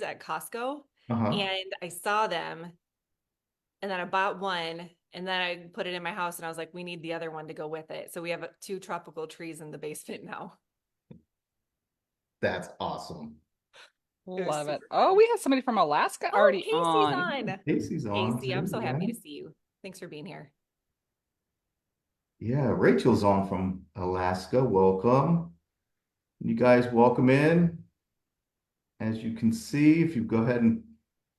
at Costco Uh-huh. and I saw them and then I bought one and then I put it in my house and I was like, we need the other one to go with it. So we have two tropical trees in the basement now. That's awesome. It was Love it. super Oh, fun. we have somebody from Alaska Oh, already Casey's on. Yeah, on. Casey's on Casey, I'm too. so Yeah. happy to see you. Thanks for being here. Yeah, Rachel's on from Alaska. Welcome. You guys welcome in. As you can see, if you go ahead and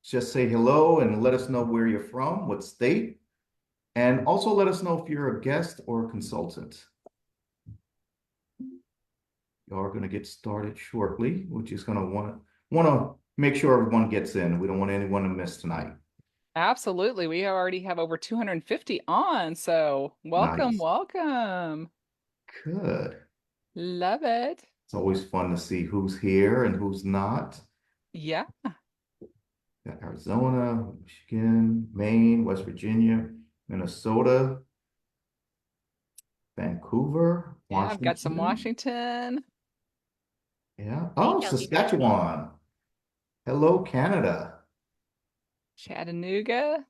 just say hello and let us know where you're from, what state, and also let us know if you're a guest or a consultant. You are going to get started shortly. We're just going to want to make sure everyone gets in. We don't want anyone to miss tonight. Absolutely. We already have over 250 on. So welcome, Nice. welcome. Good. Love it. It's always fun to see who's here and who's not. Yeah. Got Arizona, Michigan, Maine, West Virginia, Minnesota, Vancouver, Yeah. I've got some Washington. Washington, Yeah. Hey, Oh, Kelly Beth. Saskatchewan. Hello, Canada. Chattanooga.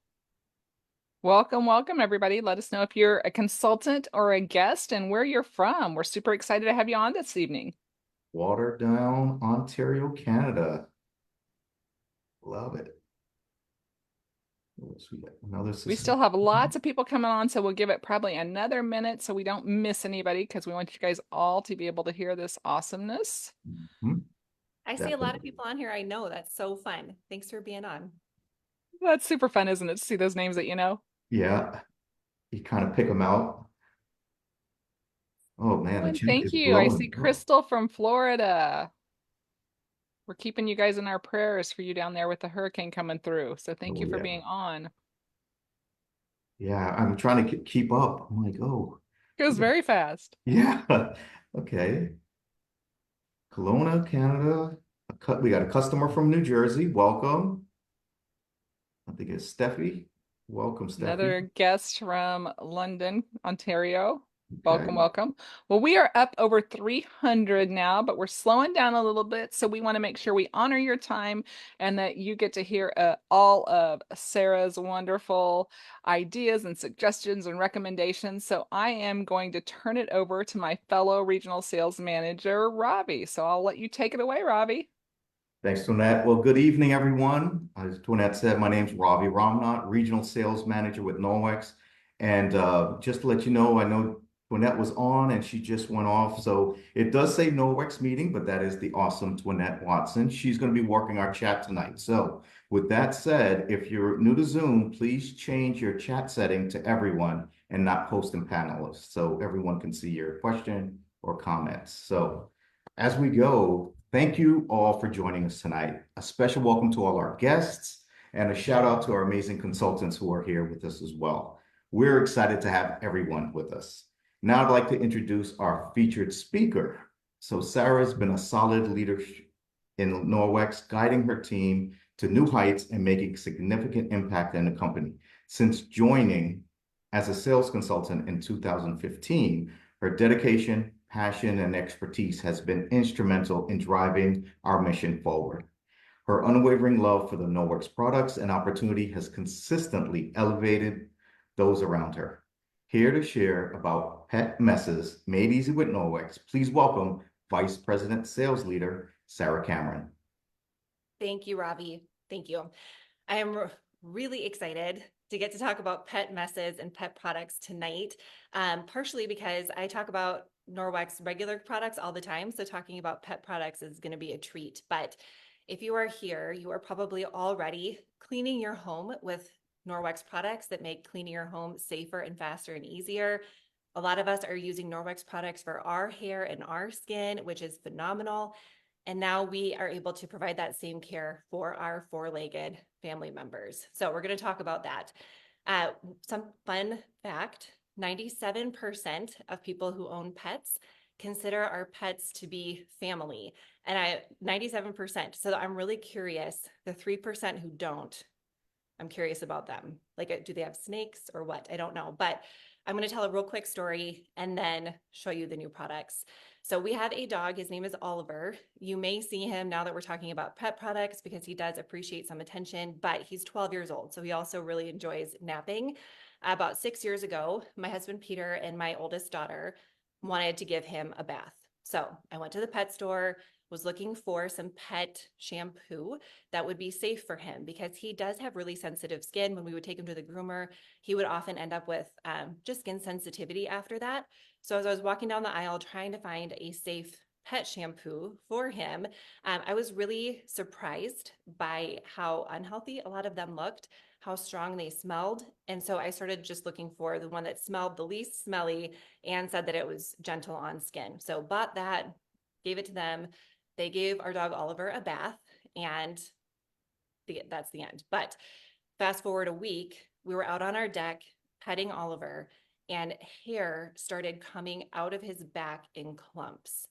Welcome, welcome, everybody. Let us know if you're a consultant or a guest and where you're from. We're super excited to have you on this evening. Waterdown, Ontario, Canada. Love it. What else we got? Another We still have Saskatchewan. lots of people coming on, so we'll give it probably another minute so we don't miss anybody because we want you guys all to be able to hear this awesomeness. Mhm. I see a lot of Definitely. people on here I know. That's so fun. Thanks for being on. That's super fun, isn't it, to see those names that you know? Yeah. You kind of pick them out. Oh man, Oh, the and chat thank is you. I see blowing up. Crystal from Florida. We're keeping you guys in our prayers for you down there with the hurricane coming through. So thank Oh you for yeah. being on. Yeah, I'm trying to keep up. I'm like, oh, It was very fast. yeah. Okay. Kelowna, Canada. We got a customer from New Jersey. Welcome. I think it's Steffi. Welcome, Steffi. Another guest from London, Ontario. Welcome, Okay. welcome. Well, we are up over 300 now, but we're slowing down a little bit. So we want to make sure we honor your time and that you get to hear all of Sarah's wonderful ideas and suggestions and recommendations. So I am going to turn it over to my fellow regional sales manager, Robbie. So I'll let you take it away, Robbie. Thanks, Toinette. Well, good evening, everyone. As Toinette said, my name's Ravi Ramnath, Regional Sales Manager with Norwex. And just to let you know, I know Toinette was on and she just went off. So it does say Norwex meeting, but that is the awesome Toinette Watson. She's going to be working our chat tonight. So with that said, if you're new to Zoom, please change your chat setting to everyone and not post in panelists so everyone can see your question or comments. So as we go, thank you all for joining us tonight. A special welcome to all our guests and a shout out to our amazing consultants who are here with us as well. We're excited to have everyone with us. Now I'd like to introduce our featured speaker. So Sarah's been a solid leader in Norwex, guiding her team to new heights and making significant impact in the company. Since joining as a sales consultant in 2015, her dedication, passion, and expertise has been instrumental in driving our mission forward. Her unwavering love for the Norwex products and opportunity has consistently elevated those around her. Here to share about pet messes made easy with Norwex, please welcome Vice President Sales Leader Sarah Cameron. Thank you, Ravi. Thank you. I am really excited to get to talk about pet messes and pet products tonight, partially because I talk about Norwex regular products all the time. So talking about pet products is going to be a treat. But if you are here, you are probably already cleaning your home with Norwex products that make cleaning your home safer and faster and easier. A lot of us are using Norwex products for our hair and our skin, which is phenomenal. And now we are able to provide that same care for our four-legged family members. So we're going to talk about that. Some fun fact, 97% of people who own pets consider our pets to be family. And 97%. So I'm really curious, the 3% who don't, I'm curious about them. Like, do they have snakes or what? I don't know. But I'm going to tell a real quick story and then show you the new products. So we have a dog. His name is Oliver. You may see him now that we're talking about pet products because he does appreciate some attention, but he's 12 years old. So he also really enjoys napping. About 6 years ago, my husband Peter and my oldest daughter wanted to give him a bath. So I went to the pet store, was looking for some pet shampoo that would be safe for him because he does have really sensitive skin. When we would take him to the groomer, he would often end up with just skin sensitivity after that. So as I was walking down the aisle trying to find a safe pet shampoo for him, I was really surprised by how unhealthy a lot of them looked, how strong they smelled. And so I started just looking for the one that smelled the least smelly and said that it was gentle on skin. So bought that, gave it to them. They gave our dog Oliver a bath, and that's the end. But fast forward a week, we were out on our deck petting Oliver, and hair started coming out of his back in clumps.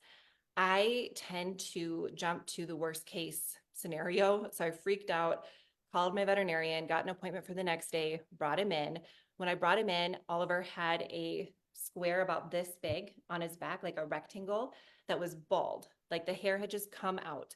I tend to jump to the worst case scenario. So I freaked out, called my veterinarian, got an appointment for the next day, brought him in. When I brought him in, Oliver had a square about this big on his back, like a rectangle that was bald, like the hair had just come out.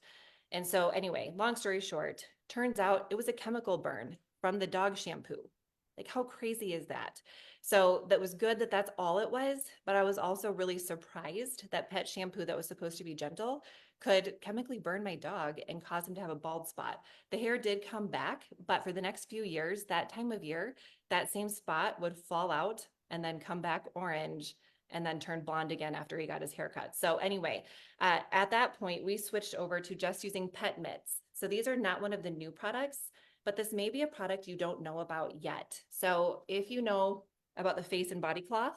And so anyway, long story short, turns out it was a chemical burn from the dog shampoo. Like, how crazy is that? So that was good that that's all it was, but I was also really surprised that pet shampoo that was supposed to be gentle could chemically burn my dog and cause him to have a bald spot. The hair did come back, but for the next few years, that time of year, that same spot would fall out and then come back orange and then turn blonde again after he got his haircut. So anyway, at that point, we switched over to just using pet mitts. So these are not one of the new products, but this may be a product you don't know about yet. So if you know about the face and body cloth,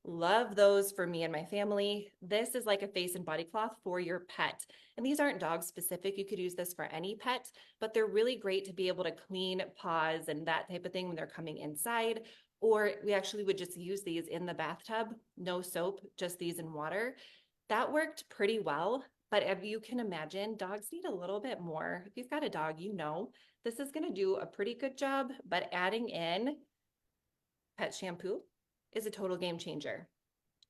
love those for me and my family. This is like a face and body cloth for your pet. And these aren't dog specific. You could use this for any pet, but they're really great to be able to clean paws and that type of thing when they're coming inside. Or we actually would just use these in the bathtub, no soap, just these in water. That worked pretty well. But if you can imagine, dogs need a little bit more. If you've got a dog, you know this is going to do a pretty good job, but adding in pet shampoo is a total game changer.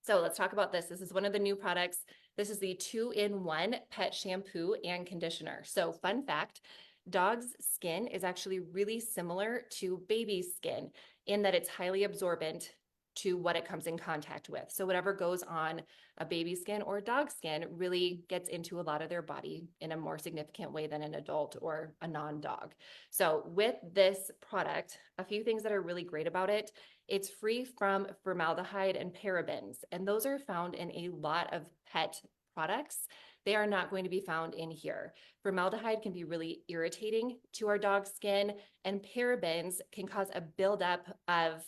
So let's talk about this. This is one of the new products. This is the 2-in-1 pet shampoo and conditioner. So fun fact, dog's skin is actually really similar to baby's skin in that it's highly absorbent to what it comes in contact with. So whatever goes on a baby's skin or dog skin really gets into a lot of their body in a more significant way than an adult or a non-dog. So with this product, a few things that are really great about it, it's free from formaldehyde and parabens, and those are found in a lot of pet products. They are not going to be found in here. Formaldehyde can be really irritating to our dog's skin, and parabens can cause a buildup of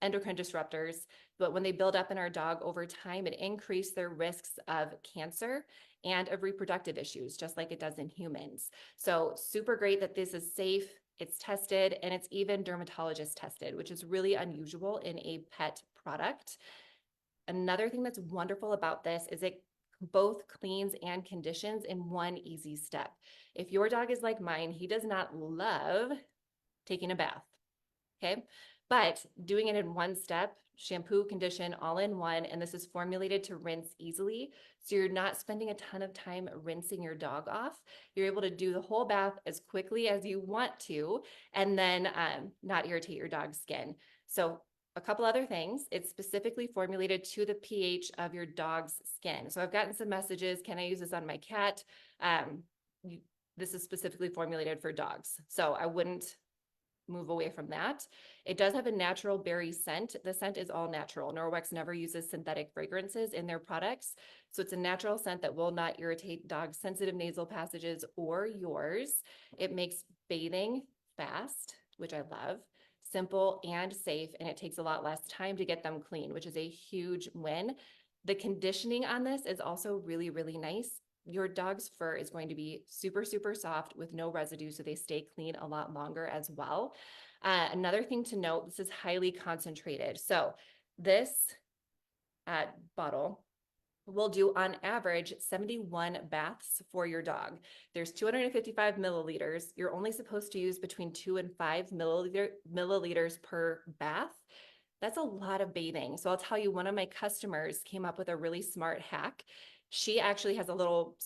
endocrine disruptors, but when they build up in our dog over time, it increases their risks of cancer and of reproductive issues, just like it does in humans. So super great that this is safe, it's tested, and it's even dermatologist tested, which is really unusual in a pet product. Another thing that's wonderful about this is it both cleans and conditions in one easy step. If your dog is like mine, he does not love taking a bath, okay? But doing it in one step, shampoo, condition, all in one, and this is formulated to rinse easily. So you're not spending a ton of time rinsing your dog off. You're able to do the whole bath as quickly as you want to, and then not irritate your dog's skin. So a couple other things, it's specifically formulated to the pH of your dog's skin. So I've gotten some messages, can I use this on my cat? This is specifically formulated for dogs. So I wouldn't move away from that. It does have a natural berry scent. The scent is all natural. Norwex never uses synthetic fragrances in their products. So it's a natural scent that will not irritate dogs' sensitive nasal passages or yours. It makes bathing fast, which I love, simple and safe, and it takes a lot less time to get them clean, which is a huge win. The conditioning on this is also really, really nice. Your dog's fur is going to be super, super soft with no residue, so they stay clean a lot longer as well. Another thing to note, this is highly concentrated. So this bottle will do on average 71 baths for your dog. There's 255 milliliters. You're only supposed to use between 2 and 5 milliliters per bath. That's a lot of bathing. So I'll tell you, one of my customers came up with a really smart hack. She actually has a little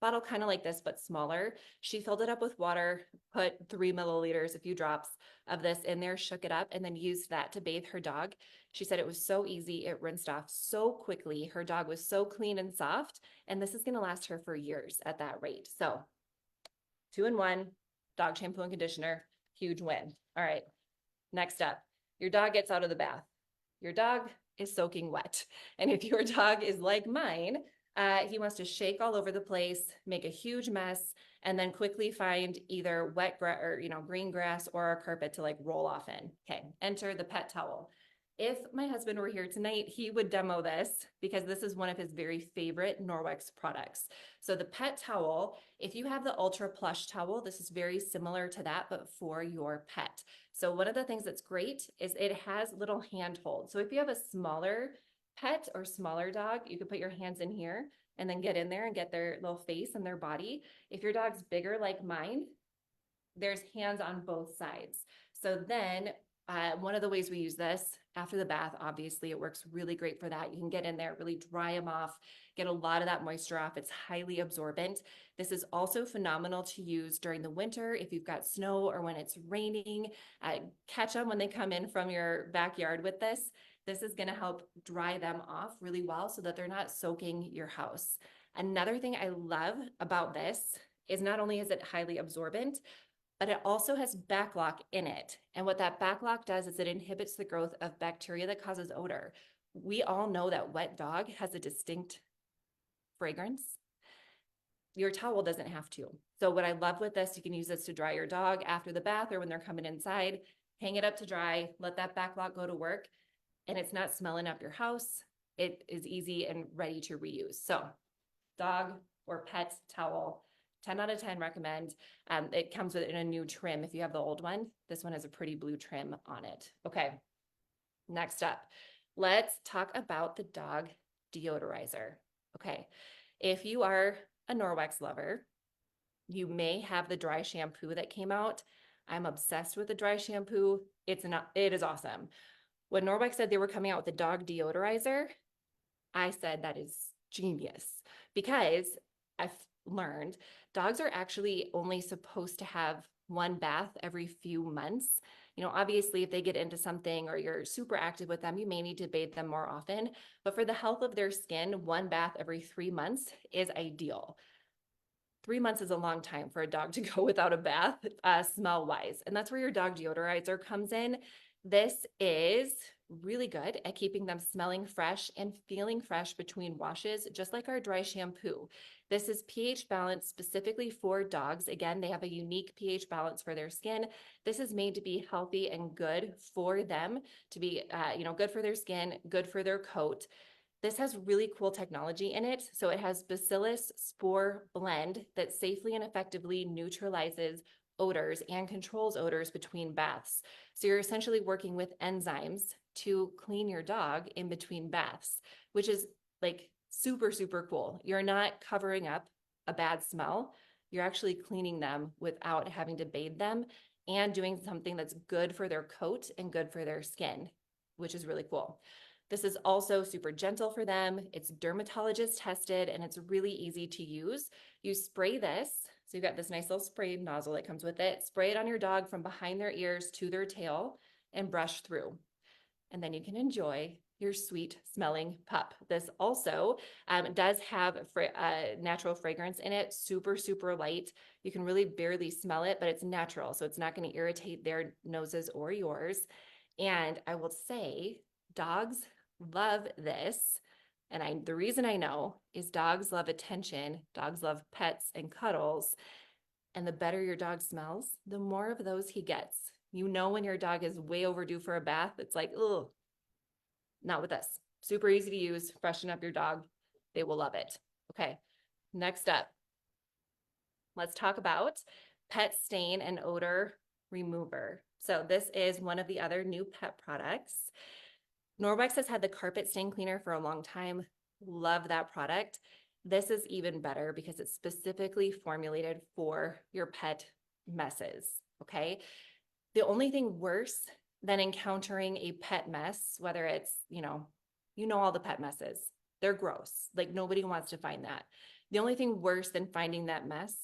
bottle kind of like this, but smaller. She filled it up with water, put 3 milliliters, a few drops of this in there, shook it up, and then used that to bathe her dog. She said it was so easy. It rinsed off so quickly. Her dog was so clean and soft, and this is going to last her for years at that rate. So 2-in-1, dog shampoo and conditioner, huge win. All right, next up, your dog gets out of the bath. Your dog is soaking wet. And if your dog is like mine, he wants to shake all over the place, make a huge mess, and then quickly find either wet grass or, green grass or a carpet to like roll off in. Okay, enter the pet towel. If my husband were here tonight, he would demo this because this is one of his very favorite Norwex products. So the pet towel, if you have the ultra plush towel, this is very similar to that, but for your pet. So one of the things that's great is it has little handholds. So if you have a smaller pet or smaller dog, you could put your hands in here and then get in there and get their little face and their body. If your dog's bigger like mine, there's hands on both sides. So then one of the ways we use this after the bath, obviously it works really great for that. You can get in there, really dry them off, get a lot of that moisture off. It's highly absorbent. This is also phenomenal to use during the winter if you've got snow or when it's raining. Catch them when they come in from your backyard with this. This is going to help dry them off really well so that they're not soaking your house. Another thing I love about this is not only is it highly absorbent, but it also has BacLock in it. And what that BacLock does is it inhibits the growth of bacteria that causes odor. We all know that wet dog has a distinct fragrance. Your towel doesn't have to. So what I love with this, you can use this to dry your dog after the bath or when they're coming inside, hang it up to dry, let that BacLock go to work, and it's not smelling up your house. It is easy and ready to reuse. So dog or pet towel, 10 out of 10 recommend. It comes with in a new trim. If you have the old one, this one has a pretty blue trim on it. Okay, next up, let's talk about the dog deodorizer. Okay, if you are a Norwex lover, you may have the dry shampoo that came out. I'm obsessed with the dry shampoo. It is awesome. When Norwex said they were coming out with the dog deodorizer, I said that is genius because I've learned dogs are actually only supposed to have one bath every few months. Obviously if they get into something or you're super active with them, you may need to bathe them more often, but for the health of their skin, one bath every 3 months is ideal. 3 months is a long time for a dog to go without a bath, smell wise. And that's where your dog deodorizer comes in. This is really good at keeping them smelling fresh and feeling fresh between washes, just like our dry shampoo. This is pH balanced specifically for dogs. Again, they have a unique pH balance for their skin. This is made to be healthy and good for them, to be, good for their skin, good for their coat. This has really cool technology in it. So it has bacillus spore blend that safely and effectively neutralizes odors and controls odors between baths. So you're essentially working with enzymes to clean your dog in between baths, which is like super, super cool. You're not covering up a bad smell. You're actually cleaning them without having to bathe them and doing something that's good for their coat and good for their skin, which is really cool. This is also super gentle for them. It's dermatologist tested and it's really easy to use. You spray this. So you've got this nice little spray nozzle that comes with it. Spray it on your dog from behind their ears to their tail and brush through. And then you can enjoy your sweet smelling pup. This also does have natural fragrance in it, super, super light. You can really barely smell it, but it's natural. So it's not going to irritate their noses or yours. And I will say dogs love this. And the reason I know is dogs love attention, dogs love pets and cuddles. And the better your dog smells, the more of those he gets. When your dog is way overdue for a bath, it's like, ugh, not with us. Super easy to use, freshen up your dog. They will love it. Okay, next up, let's talk about Pet Stain and Odor Remover. So this is one of the other new pet products. Norwex has had the carpet stain cleaner for a long time. Love that product. This is even better because it's specifically formulated for your pet messes, okay? The only thing worse then encountering a pet mess, whether it's, all the pet messes, they're gross. Like nobody wants to find that. The only thing worse than finding that mess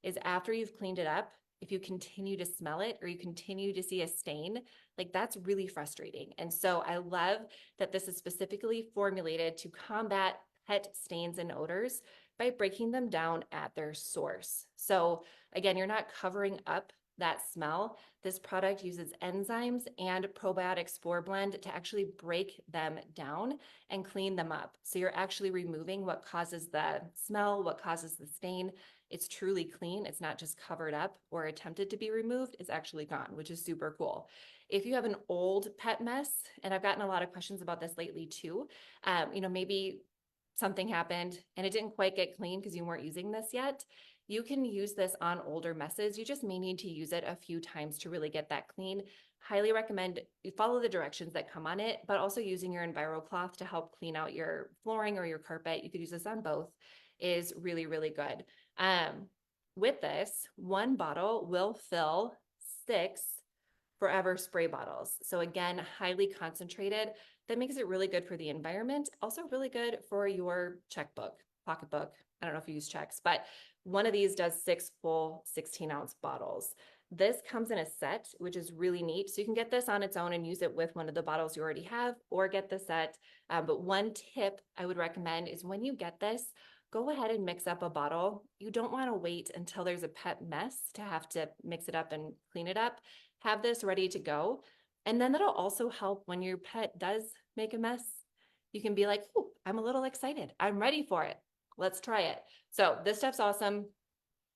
is after you've cleaned it up, if you continue to smell it or you continue to see a stain, like that's really frustrating. And so I love that this is specifically formulated to combat pet stains and odors by breaking them down at their source. So again, you're not covering up that smell. This product uses enzymes and probiotic spore blend to actually break them down and clean them up. So you're actually removing what causes the smell, what causes the stain. It's truly clean. It's not just covered up or attempted to be removed. It's actually gone, which is super cool. If you have an old pet mess, and I've gotten a lot of questions about this lately too, maybe something happened and it didn't quite get clean because you weren't using this yet. You can use this on older messes. You just may need to use it a few times to really get that clean. Highly recommend you follow the directions that come on it, but also using your EnviroCloth to help clean out your flooring or your carpet. You could use this on both, is really, really good. With this, one bottle will fill 6 forever spray bottles. So again, highly concentrated. That makes it really good for the environment. Also really good for your checkbook, pocketbook. I don't know if you use checks, but one of these does 6 full 16-ounce bottles. This comes in a set, which is really neat. So you can get this on its own and use it with one of the bottles you already have, or get the set. But one tip I would recommend is when you get this, go ahead and mix up a bottle. You don't want to wait until there's a pet mess to have to mix it up and clean it up. Have this ready to go. And then that'll also help when your pet does make a mess. You can be like, "Ooh, I'm a little excited. I'm ready for it. Let's try it." So this stuff's awesome.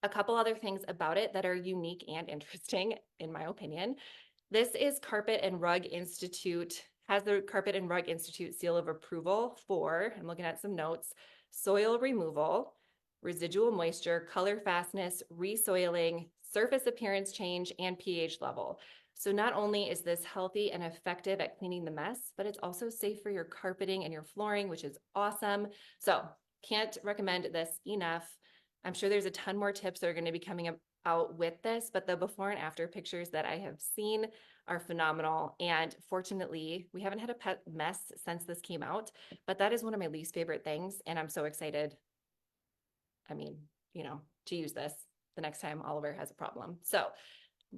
A couple other things about it that are unique and interesting, in my opinion. This is Carpet and Rug Institute, has the Carpet and Rug Institute seal of approval for, I'm looking at some notes, soil removal, residual moisture, color fastness, resoiling, surface appearance change, and pH level. So not only is this healthy and effective at cleaning the mess, but it's also safe for your carpeting and your flooring, which is awesome. So can't recommend this enough. I'm sure there's a ton more tips that are going to be coming out with this, but the before and after pictures that I have seen are phenomenal. And fortunately, we haven't had a pet mess since this came out, but that is one of my least favorite things. And I'm so excited, to use this the next time Oliver has a problem. So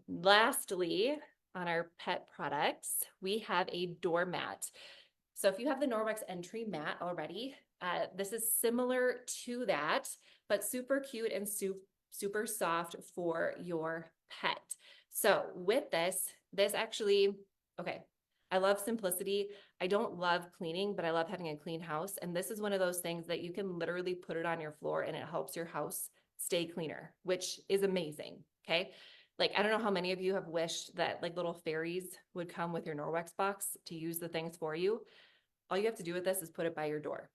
lastly, on our pet products, we have a doormat. So if you have the Norwex entry mat already, this is similar to that, but super cute and super soft for your pet. So with this actually, okay, I love simplicity. I don't love cleaning, but I love having a clean house. And this is one of those things that you can literally put it on your floor and it helps your house stay cleaner, which is amazing. Okay. Like, I don't know how many of you have wished that like little fairies would come with your Norwex box to use the things for you. All you have to do with this is put it by your door.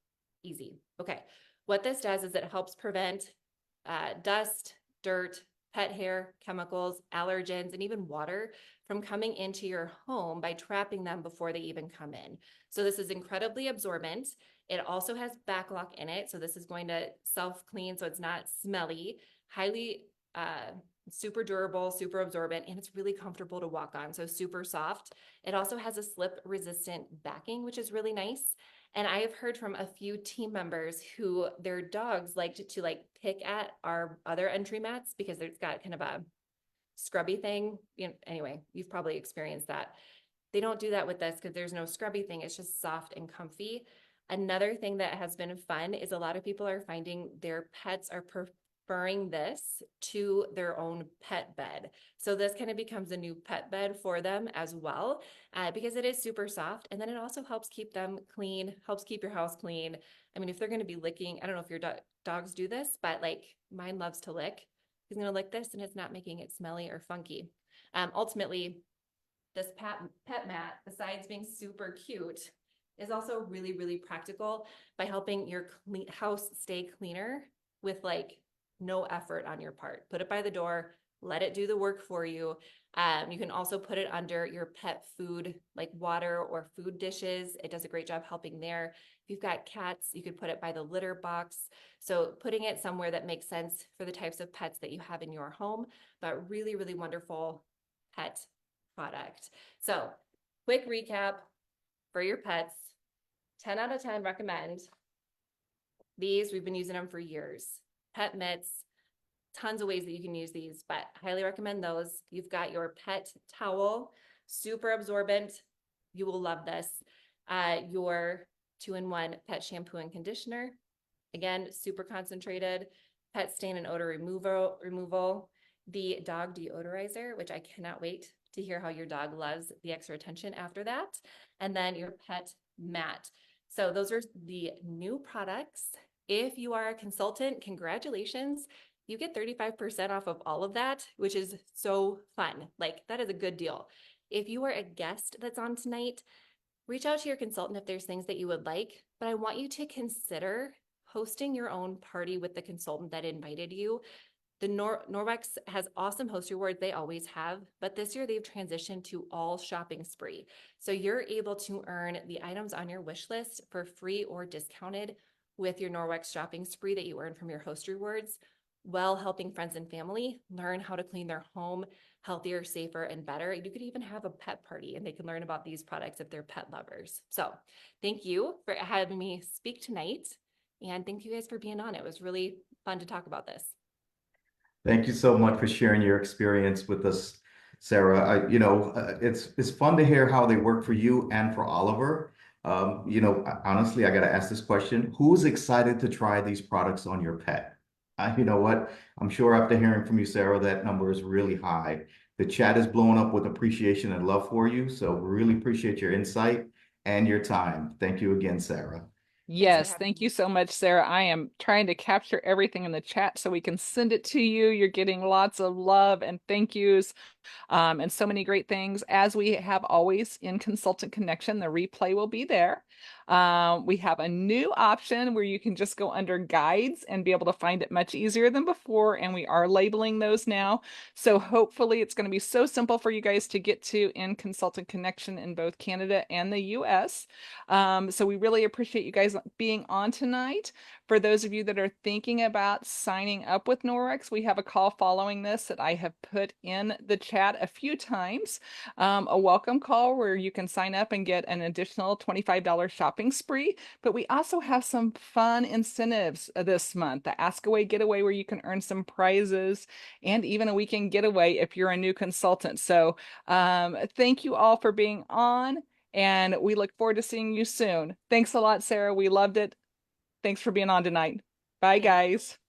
Easy. Okay. What this does is it helps prevent dust, dirt, pet hair, chemicals, allergens, and even water from coming into your home by trapping them before they even come in. So this is incredibly absorbent. It also has BacLock in it. So this is going to self-clean so it's not smelly, highly super durable, super absorbent, and it's really comfortable to walk on. So super soft. It also has a slip resistant backing, which is really nice. And I have heard from a few team members who their dogs liked to like pick at our other entry mats because it's got kind of a scrubby thing. Anyway, you've probably experienced that. They don't do that with this because there's no scrubby thing. It's just soft and comfy. Another thing that has been fun is a lot of people are finding their pets are preferring this to their own pet bed. So this kind of becomes a new pet bed for them as well, because it is super soft. And then it also helps keep them clean, helps keep your house clean. I mean, if they're going to be licking, I don't know if your dogs do this, but like mine loves to lick. He's going to lick this and it's not making it smelly or funky. Ultimately, this pet mat, besides being super cute, is also really, really practical by helping your house stay cleaner with like no effort on your part. Put it by the door, let it do the work for you. You can also put it under your pet food, like water or food dishes. It does a great job helping there. If you've got cats, you could put it by the litter box. So putting it somewhere that makes sense for the types of pets that you have in your home, but really, really wonderful pet product. So quick recap for your pets. 10 out of 10 recommend. These, we've been using them for years. Pet mitts, tons of ways that you can use these, but highly recommend those. You've got your pet towel, super absorbent. You will love this. Your 2-in-1 pet shampoo and conditioner. Again, super concentrated. Pet stain and odor removal. The dog deodorizer, which I cannot wait to hear how your dog loves the extra attention after that. And then your pet mat. So those are the new products. If you are a consultant, congratulations. You get 35% off of all of that, which is so fun. Like, that is a good deal. If you are a guest that's on tonight, reach out to your consultant if there's things that you would like, but I want you to consider hosting your own party with the consultant that invited you. The Norwex has awesome host rewards, they always have, but this year they've transitioned to all shopping spree. So you're able to earn the items on your wish list for free or discounted with your Norwex shopping spree that you earn from your host rewards, while helping friends and family learn how to clean their home healthier, safer, and better. You could even have a pet party and they can learn about these products if they're pet lovers. So thank you for having me speak tonight. And thank you guys for being on. It was really fun to talk about this. Thank you so much for sharing your experience with us, Sarah. It's fun to hear how they work for you and for Oliver. Honestly, I got to ask this question: who's excited to try these products on your pet? You know what? I'm sure after hearing from you, Sarah, that number is really high. The chat is blowing up with appreciation and love for you. So really appreciate your insight and your time. Thank you again, Sarah. Yes, thank you so much, Sarah. I am trying to capture everything in the chat so we can send it to you. You're getting lots of love and thank yous. And so many great things. As we have always in Consultant Connection, the replay will be there. We have a new option where you can just go under guides and be able to find it much easier than before. And we are labeling those now. So hopefully it's going to be so simple for you guys to get to in Consultant Connection in both Canada and the US. So we really appreciate you guys being on tonight. For those of you that are thinking about signing up with Norwex, we have a call following this that I have put in the chat a few times. A welcome call where you can sign up and get an additional $25 shopping spree. But we also have some fun incentives this month. The Ask Away Getaway where you can earn some prizes and even a weekend getaway if you're a new consultant. So thank you all for being on. And we look forward to seeing you soon. Thanks a lot, Sarah. We loved it. Thanks for being on tonight. Bye, guys.